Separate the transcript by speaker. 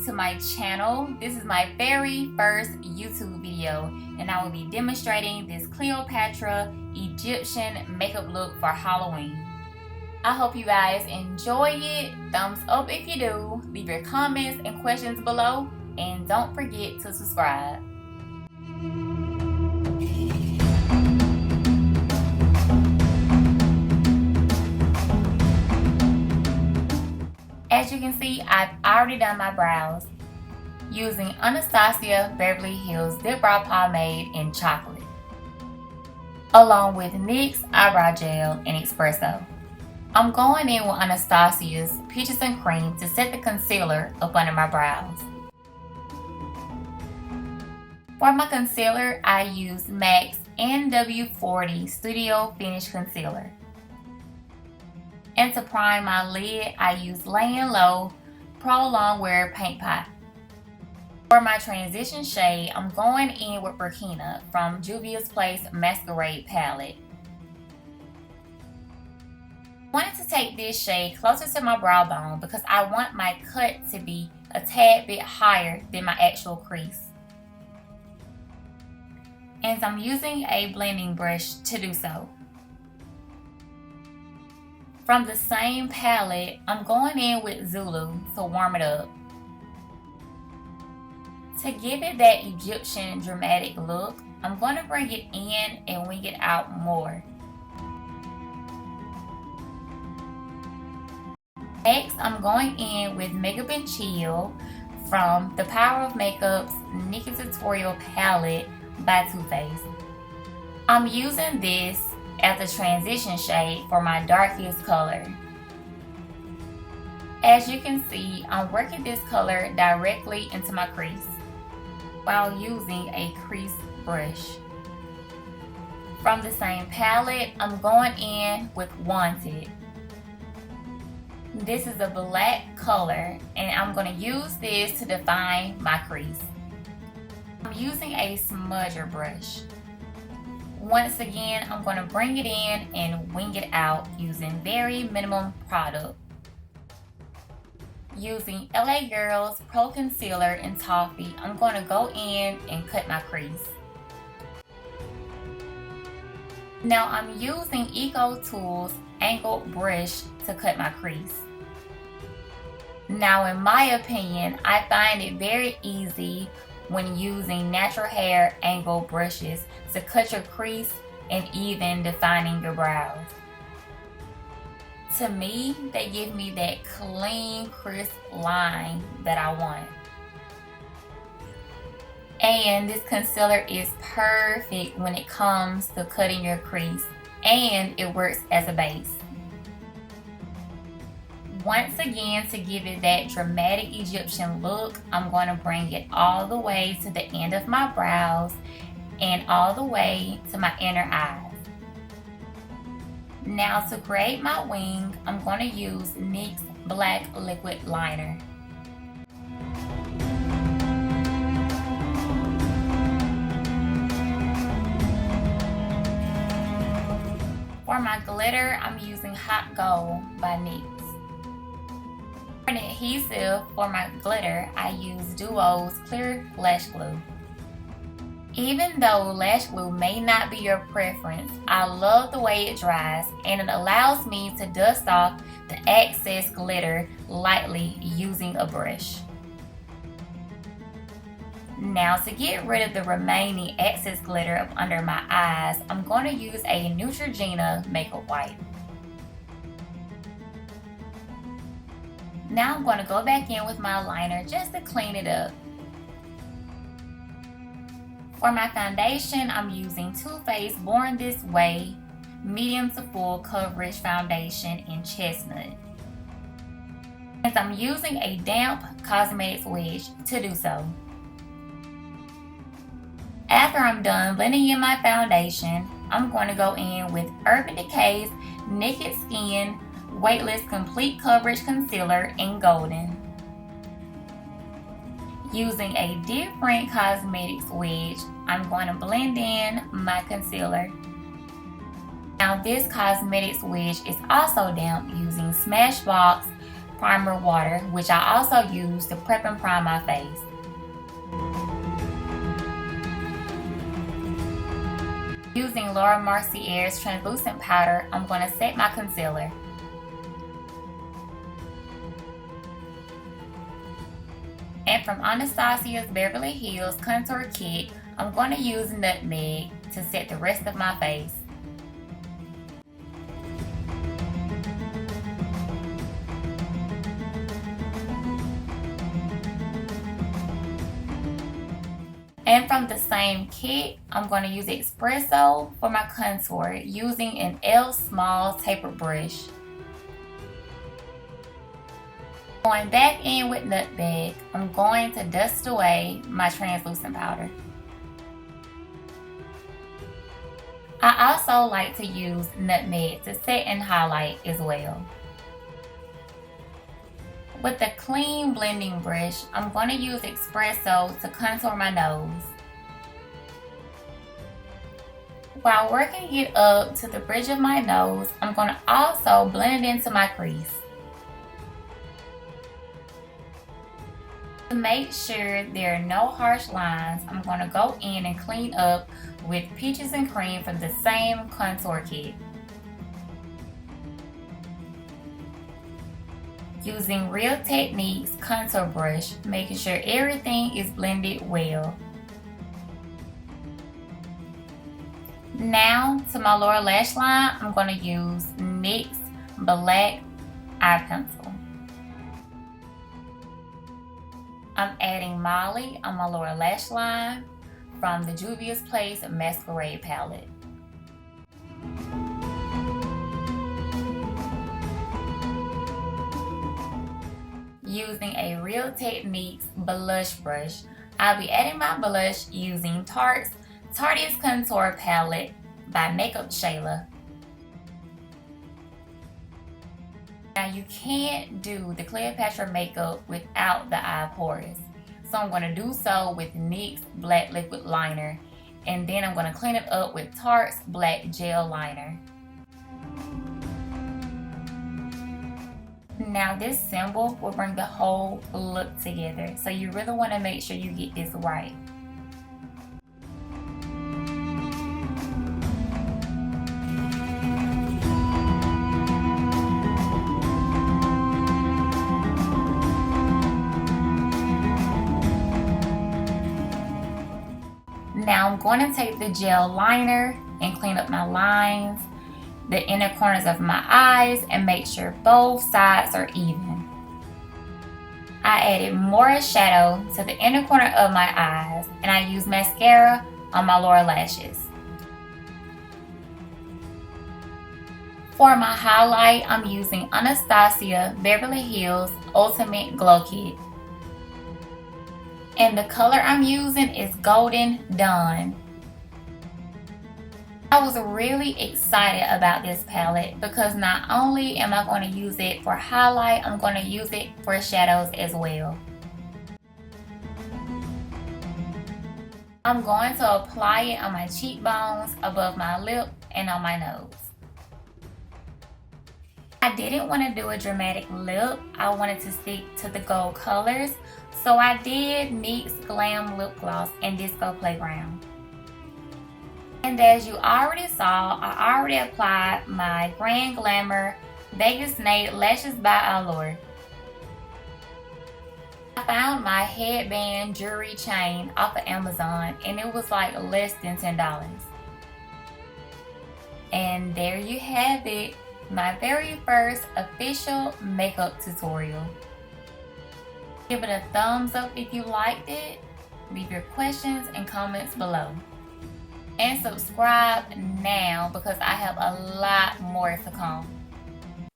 Speaker 1: welcome to my channel. This is my very first YouTube video and I will be demonstrating this Cleopatra Egyptian makeup look for Halloween. I hope you guys enjoy it. Thumbs up if you do. Leave your comments and questions below and don't forget to subscribe. As you can see, I've already done my brows using Anastasia Beverly Hills Dip Brow Pomade in chocolate, along with NYX Eyebrow Gel and Espresso. I'm going in with Anastasia's Peaches and Cream to set the concealer up under my brows. For my concealer, I used MAC's NW40 Studio Finish Concealer. And to prime my lid, I use Laying Low Pro Long Wear Paint Pot. For my transition shade, I'm going in with Burkin from Juvia's Place Masquerade palette. I wanted to take this shade closer to my brow bone because I want my cut to be a tad bit higher than my actual crease. And I'm using a blending brush to do so. From the same palette, I'm going in with Zulu to warm it up. To give it that Egyptian dramatic look, I'm going to bring it in and wing it out more. Next, I'm going in with Makeup and Chill from the Power of Makeup's Nikkitutorials palette by Too Faced. I'm using this as the transition shade for my darkest color. As you can see, I'm working this color directly into my crease while using a crease brush. From the same palette, I'm going in with Wanted. This is a black color and I'm going to use this to define my crease. I'm using a smudger brush. Once again, I'm going to bring it in and wing it out using very minimum product. Using LA Girl's Pro Concealer in Toffee, I'm going to go in and cut my crease. Now I'm using Eco Tools angled brush to cut my crease. Now in my opinion, I find it very easy when using natural hair angle brushes to cut your crease and even defining your brows. To me, they give me that clean, crisp line that I want. And this concealer is perfect when it comes to cutting your crease, and it works as a base. Once again, to give it that dramatic Egyptian look, I'm going to bring it all the way to the end of my brows and all the way to my inner eyes. Now to create my wing, I'm going to use NYX Black Liquid Liner. For my glitter, I'm using Hot Gold by NYX. For an adhesive for my glitter, I use Duo's Clear Lash Glue. Even though lash glue may not be your preference, I love the way it dries and it allows me to dust off the excess glitter lightly using a brush. Now to get rid of the remaining excess glitter up under my eyes, I'm going to use a Neutrogena makeup wipe. Now I'm going to go back in with my liner just to clean it up. For my foundation, I'm using Too Faced Born This Way Medium to Full Coverage Foundation in Chestnut. And I'm using a damp cosmetics wedge to do so. After I'm done blending in my foundation, I'm going to go in with Urban Decay's Naked Skin Weightless Complete Coverage Concealer in Golden. Using a different cosmetics wedge, I'm going to blend in my concealer. Now this cosmetics wedge is also damp using Smashbox primer water, which I also use to prep and prime my face. Using Laura Mercier's translucent powder, I'm going to set my concealer. And from Anastasia's Beverly Hills Contour Kit, I'm going to use Nutmeg to set the rest of my face. And from the same kit, I'm going to use Espresso for my contour using an L small tapered brush. Going back in with Nutmeg, I'm going to dust away my translucent powder. I also like to use Nutmeg to set and highlight as well. With a clean blending brush, I'm going to use Espresso to contour my nose. While working it up to the bridge of my nose, I'm going to also blend it into my crease. To make sure there are no harsh lines, I'm going to go in and clean up with Peaches and Cream from the same contour kit. Using Real Techniques contour brush, making sure everything is blended well. Now to my lower lash line, I'm going to use NYX Black Eye Pencil. I'm adding Molly on my lower lash line from the Juvia's Place Masquerade palette. Using a Real Techniques blush brush, I'll be adding my blush using Tarte's Contour Palette by Makeup Shayla. Now you can't do the Cleopatra makeup without the eye pores. So I'm going to do so with NYX Black Liquid Liner. And then I'm going to clean it up with Tarte's Black Gel Liner. Now this symbol will bring the whole look together. So you really want to make sure you get this right. Now I'm going to take the gel liner and clean up my lines, the inner corners of my eyes, and make sure both sides are even. I added more shadow to the inner corner of my eyes, and I used mascara on my lower lashes. For my highlight, I'm using Anastasia Beverly Hills Ultimate Glow Kit. And the color I'm using is Golden Dawn. I was really excited about this palette because not only am I going to use it for highlight, I'm going to use it for shadows as well. I'm going to apply it on my cheekbones, above my lip, and on my nose. I didn't want to do a dramatic lip. I wanted to stick to the gold colors. So I did NYX Glam Lip Gloss in Disco Playground. And as you already saw, I already applied my Grand Glamour Vegas Nail Lashes by Allure. I found my headband jewelry chain off of Amazon and it was like less than $10. And there you have it, my very first official makeup tutorial. Give it a thumbs up if you liked it. Leave your questions and comments below. And subscribe now because I have a lot more to come.